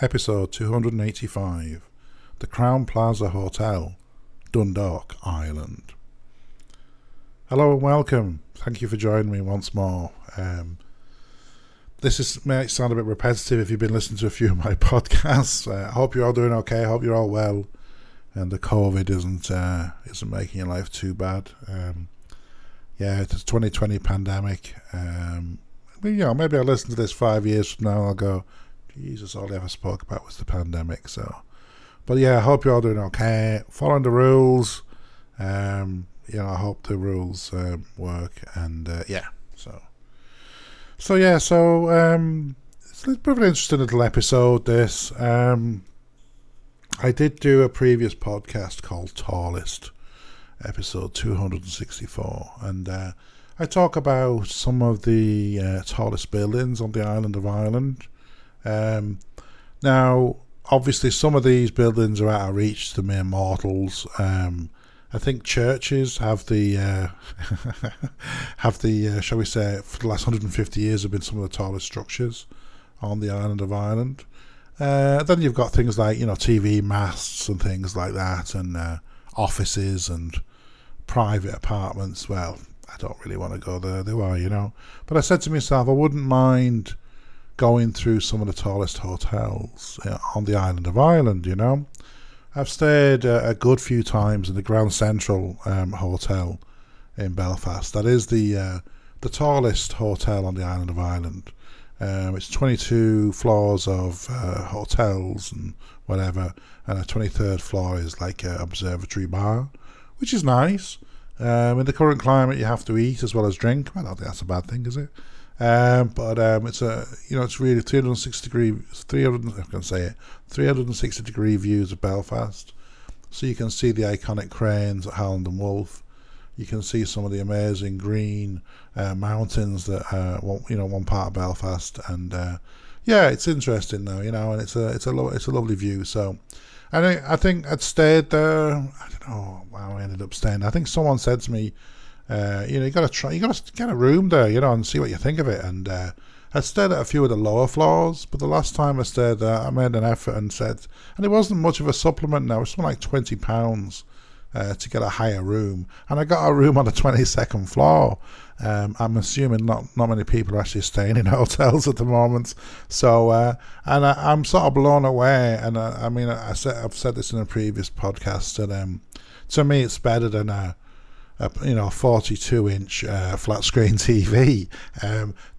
episode 285, the Crowne Plaza Hotel, Dundalk, Ireland. Hello and welcome. Thank you for joining me once more. This might sound a bit repetitive if you've been listening to a few of my podcasts. I hope you're all doing okay. I hope you're all well, and the COVID isn't making your life too bad. It's a 2020 pandemic. Maybe I'll listen to this 5 years from now and I'll go, Jesus, all I ever spoke about was the pandemic. But I hope you're all doing okay, following the rules. I hope the rules work, and it's a bit of an interesting little episode, this. I did do a previous podcast called Tallest, episode 264, and I talk about some of the tallest buildings on the island of Ireland. Now, obviously, some of these buildings are out of reach to mere mortals. I think churches have the shall we say, for the last 150 years have been some of the tallest structures on the island of Ireland. Then you've got things like, TV masts and things like that, and offices and private apartments. Well, I don't really want to go there, do I, But I said to myself, I wouldn't mind going through some of the tallest hotels on the island of Ireland, I've stayed a good few times in the Crowne Central Hotel in Belfast. That is the tallest hotel on the island of Ireland. It's 22 floors of hotels and whatever, and a 23rd floor is like an observatory bar, which is nice. In the current climate, you have to eat as well as drink. I don't think that's a bad thing, is it? It's really 360 degree views of Belfast. So you can see the iconic cranes at Howland and Wolff. You can see some of the amazing green mountains that one part of Belfast, and it's interesting now, and it's a lovely view. So, and I think I'd stayed there. I don't know how I ended up staying. I think someone said to me, you got to get a room there, and see what you think of it. And I stayed at a few of the lower floors, but the last time I stayed there, I made an effort and it wasn't much of a supplement now. It was something like £20 to get a higher room, and I got a room on the 22nd floor. I'm assuming not many people are actually staying in hotels at the moment. So, and I'm sort of blown away. And I've said this in a previous podcast that to me it's better than a 42-inch flat screen TV.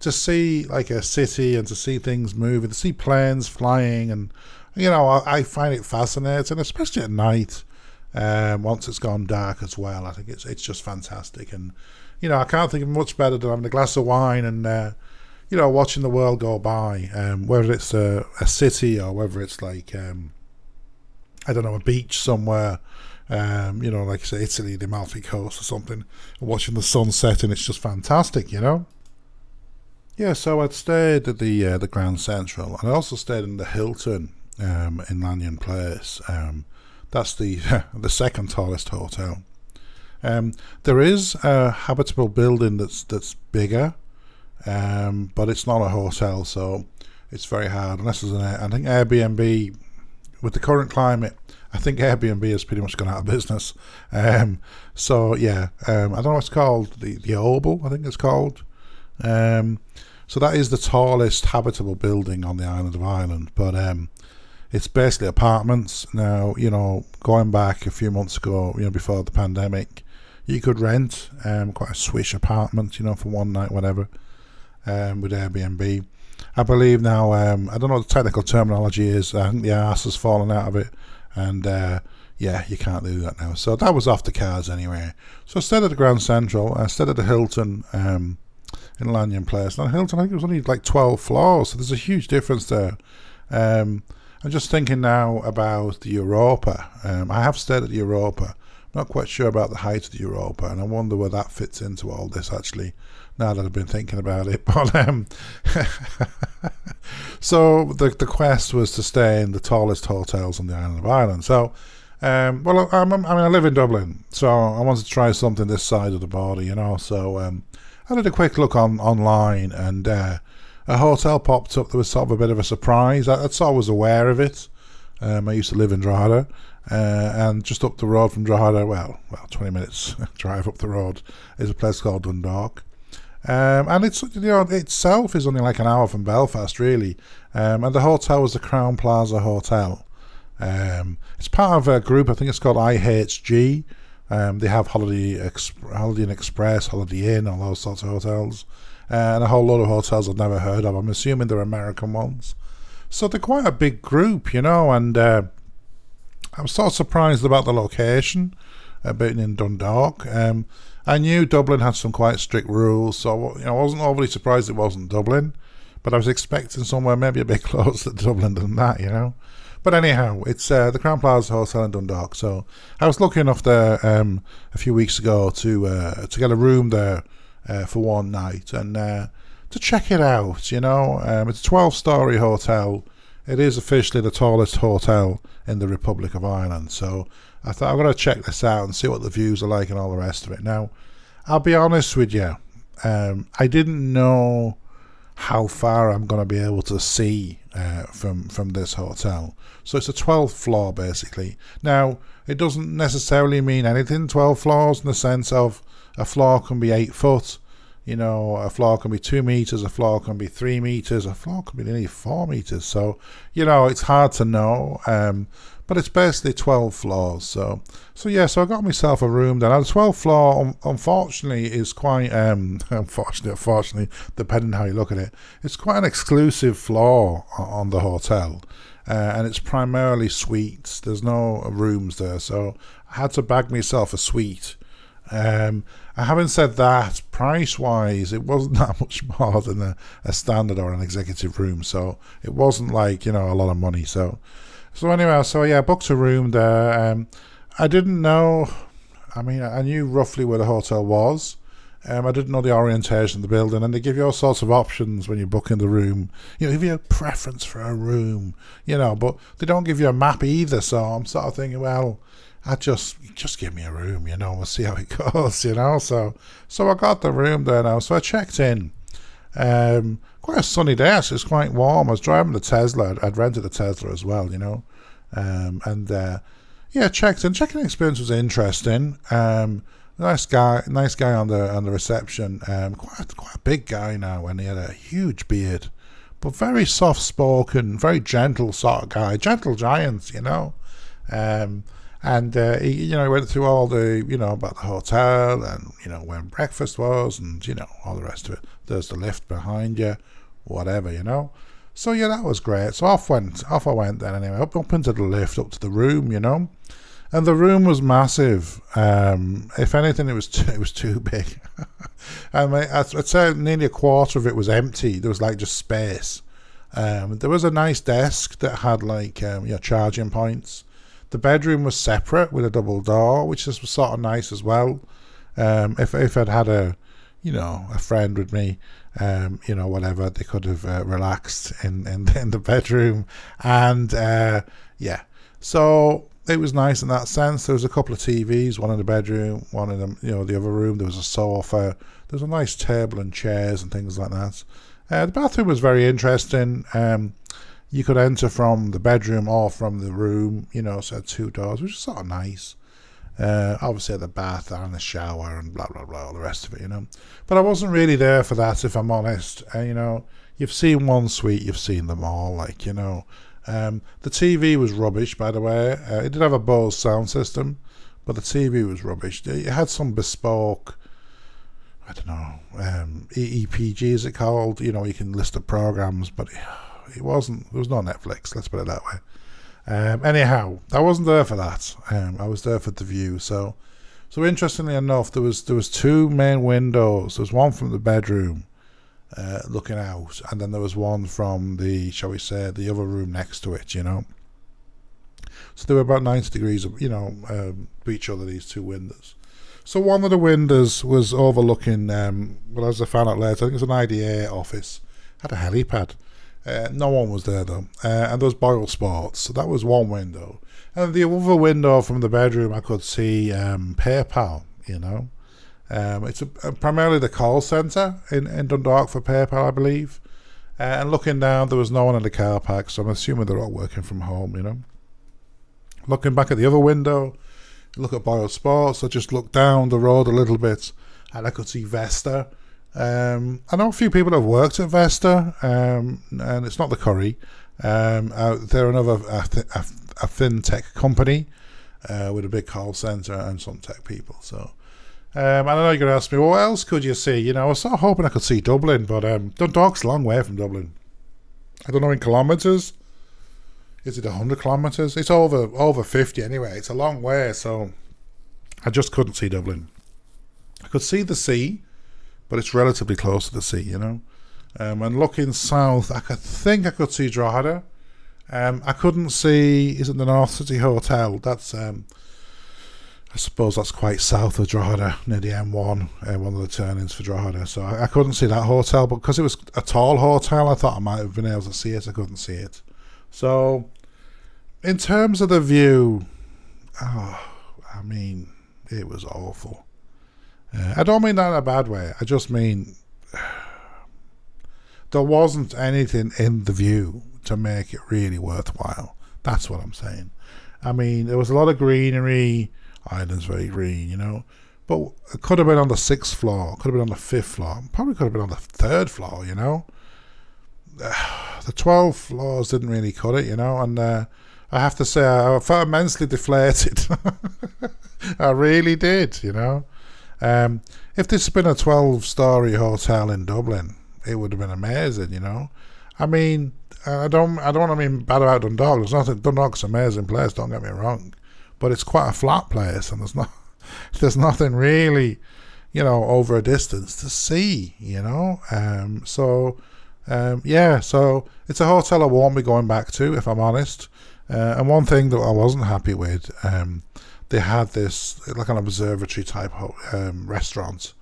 To see like a city and to see things moving, to see planes flying, and I find it fascinating, especially at night. Once it's gone dark as well, I think it's just fantastic. And I can't think of much better than having a glass of wine and watching the world go by. Whether it's a city or whether it's like a beach somewhere. Like I say, Italy, the Amalfi Coast or something, watching the sun setting, it's just fantastic, So I'd stayed at the Crowne Central, and I also stayed in the Hilton in Lanyon Place. That's the second tallest hotel. There is a habitable building that's bigger, but it's not a hotel, so it's very hard unless there's I think Airbnb, with the current climate, I think Airbnb has pretty much gone out of business. I don't know what it's called, the Oval, I think it's called. So that is the tallest habitable building on the island of Ireland, but it's basically apartments. Now, going back a few months ago, before the pandemic, you could rent quite a swish apartment, for one night, whatever, with Airbnb. I believe now, I don't know what the technical terminology is, I think the arse has fallen out of it, and you can't do that now. So that was off the cards anyway. So I stayed at the Crowne Central, I stayed at the Hilton in Lanyon Place. And Hilton, I think it was only like 12 floors, so there's a huge difference there. I'm just thinking now about the Europa. I have stayed at the Europa. I'm not quite sure about the height of the Europa, and I wonder where that fits into all this, actually, now that I've been thinking about it. But so the quest was to stay in the tallest hotels on the island of Ireland. So, I live in Dublin, so I wanted to try something this side of the border, So I did a quick look online, and a hotel popped up. There was sort of a bit of a surprise. I sort of was aware of it. I used to live in Drogheda, and just up the road from Drogheda, well, 20 minutes drive up the road, is a place called Dundalk. And it's, itself is only like an hour from Belfast, really. And the hotel was the Crowne Plaza Hotel. It's part of a group, I think it's called IHG. They have Holiday Inn Express, Holiday Inn, all those sorts of hotels. And a whole lot of hotels I've never heard of. I'm assuming they're American ones. So they're quite a big group, and I'm sort of surprised about the location, being in Dundalk. I knew Dublin had some quite strict rules, so I wasn't overly surprised it wasn't Dublin, but I was expecting somewhere maybe a bit closer to Dublin than that, But anyhow, it's the Crowne Plaza Hotel in Dundalk. So I was lucky enough there a few weeks ago to get a room there for one night and to check it out. It's a 12-story hotel. It is officially the tallest hotel in the Republic of Ireland. So I thought I'm going to check this out and see what the views are like and all the rest of it. Now, I'll be honest with you. I didn't know how far I'm going to be able to see from this hotel. So it's a 12th floor, basically. Now, it doesn't necessarily mean anything, 12 floors, in the sense of a floor can be 8 foot. A floor can be 2 meters, a floor can be 3 meters, a floor can be nearly 4 meters. So, it's hard to know. But it's basically 12 floors. So I got myself a room there. Now, the 12th floor, unfortunately, is quite, unfortunately, depending on how you look at it, it's quite an exclusive floor on the hotel. And it's primarily suites. There's no rooms there. So I had to bag myself a suite. Having said that, price-wise, it wasn't that much more than a standard or an executive room. So it wasn't like, a lot of money. So anyway, I booked a room there. I didn't know, I knew roughly where the hotel was. I didn't know the orientation of the building, and they give you all sorts of options when you book in the room. They give you a preference for a room, but they don't give you a map either. So I'm sort of thinking, well, I just give me a room, we'll see how it goes, So I got the room there now. So I checked in. Quite a sunny day, actually. It's quite warm. I was driving the Tesla. I'd rented a Tesla as well, checked in. Checking experience was interesting. Nice guy on the reception. Quite a big guy now, and he had a huge beard, but very soft spoken, very gentle sort of guy, gentle giant, And he went through all the about the hotel and when breakfast was and all the rest of it. There's the lift behind you, whatever, So that was great. So off I went then anyway, up into the lift, up to the room, and the room was massive. If anything, it was too big. I'd say nearly a quarter of it was empty. There was like just space. There was a nice desk that had like charging points. The bedroom was separate with a double door, which was sort of nice as well. If I'd had a friend with me, whatever, they could have relaxed in the bedroom, and so it was nice in that sense. There was a couple of TVs, one in the bedroom, one in the other room. There was a sofa. There was a nice table and chairs and things like that. The bathroom was very interesting. You could enter from the bedroom or from the room, so it had 2 doors, which is sort of nice. Obviously the bath and the shower and blah, blah, blah, all the rest of it, But I wasn't really there for that, if I'm honest. You've seen one suite, you've seen them all, The TV was rubbish, by the way. It did have a Bose sound system, but the TV was rubbish. It had some bespoke, I don't know, EEPG is it called? You can list the programs, but it wasn't. There was no Netflix. Let's put it that way. Anyhow, I wasn't there for that. I was there for the view. So interestingly enough, there was 2 main windows. There was one from the bedroom, looking out, and then there was one from the, shall we say, the other room next to it. So they were about 90 degrees of, to each other, these 2 windows. So one of the windows was overlooking, as I found out later, I think it was an IDA office. Had a helipad. No one was there though, and there was Boyle Sports, so that was one window. And the other window from the bedroom, I could see PayPal. It's primarily the call centre in Dundalk for PayPal, I believe. And looking down, there was no one in the car park, so I'm assuming they're all working from home, Looking back at the other window, look at Boyle Sports, I just looked down the road a little bit and I could see Vesta. I know a few people that have worked at Vesta, and it's not the curry. They're another a fintech company with a big call centre and some tech people. So, I know you're going to ask me, well, what else could you see? I was sort of hoping I could see Dublin, but Dundalk's a long way from Dublin. I don't know in kilometres. Is it 100 kilometres? It's over 50 anyway. It's a long way, so I just couldn't see Dublin. I could see the sea, but it's relatively close to the sea, and looking south, I could see Drogheda. I couldn't see, is it the North City Hotel? That's, I suppose that's quite south of Drogheda, near the M1, one of the turn-ins for Drogheda. So I couldn't see that hotel, but because it was a tall hotel, I thought I might have been able to see it. I couldn't see it. So, in terms of the view, it was awful. I don't mean that in a bad way. I just mean there wasn't anything in the view to make it really worthwhile. That's what I'm saying. There was a lot of greenery. Ireland's very green, but it could have been on the 6th floor, could have been on the 5th floor, probably could have been on the 3rd floor, The 12 floors didn't really cut it, and I have to say I felt immensely deflated. I really did, If this had been a 12-storey hotel in Dublin, it would have been amazing, I don't want to mean bad about Dundalk. Dundalk's an amazing place, don't get me wrong, but it's quite a flat place, and there's nothing really, over a distance to see, So it's a hotel I won't be going back to, if I'm honest. And one thing that I wasn't happy with, they had this like an observatory type restaurant.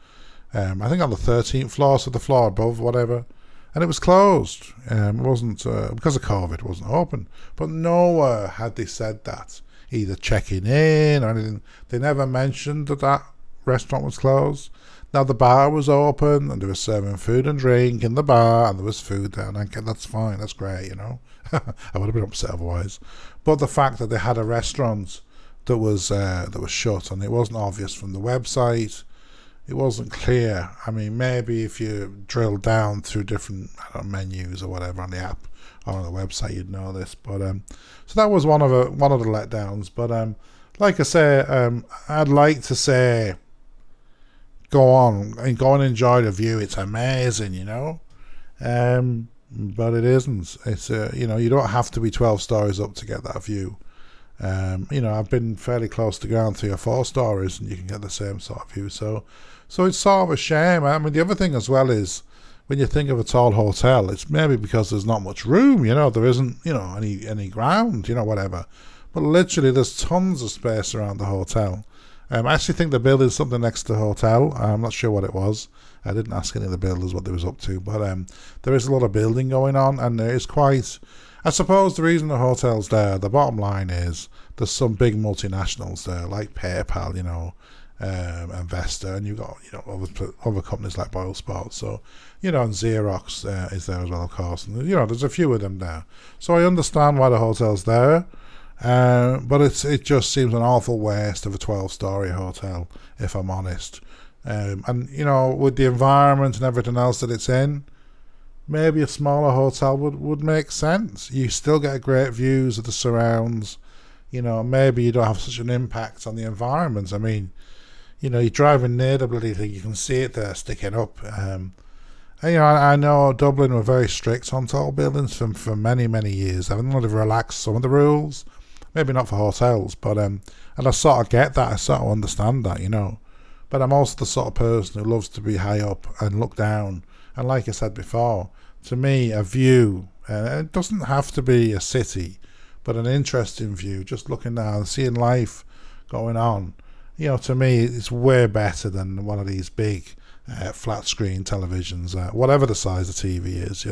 I think on the 13th floor, so the floor above, whatever, and it was closed. It wasn't because of COVID, it wasn't open. But nowhere had they said that, either checking in or anything. They never mentioned that restaurant was closed. Now the bar was open and they were serving food and drink in the bar, and there was food there, and that's fine, that's great, I would have been upset otherwise. But the fact that they had a restaurant that was shut, and it wasn't obvious from the website, it wasn't clear. Maybe if you drill down through different menus or whatever on the app or on the website, you'd know this. But so that was one of the letdowns. But like I say, I'd like to say, go and enjoy the view. It's amazing, but it isn't. It's you don't have to be 12 stories up to get that view. I've been fairly close to ground 3 or 4 stories, and you can get the same sort of view. So it's sort of a shame. The other thing as well is, when you think of a tall hotel, it's maybe because there's not much room. There isn't any ground, whatever. But literally, there's tons of space around the hotel. I actually think the building's something next to the hotel. I'm not sure what it was. I didn't ask any of the builders what they was up to, but there is a lot of building going on, and there is quite. I suppose the reason the hotel's there, the bottom line is, there's some big multinationals there, like PayPal, and Vesta, and you've got other companies like Boyle Sports. So and Xerox is there as well, of course, and there's a few of them there. So I understand why the hotel's there. But it just seems an awful waste of a 12-storey hotel, if I'm honest. And with the environment and everything else that it's in, maybe a smaller hotel would make sense. You still get great views of the surrounds. Maybe you don't have such an impact on the environment. You're driving near the bloody thing, you can see it there sticking up. I know Dublin were very strict on tall buildings for many, many years. I think they've relaxed some of the rules. Maybe not for hotels, but and I sort of get that. I sort of understand that, But I'm also the sort of person who loves to be high up and look down. And like I said before, to me, a view, it doesn't have to be a city, but an interesting view, just looking down, seeing life going on. To me, it's way better than one of these big flat screen televisions, whatever the size of TV is,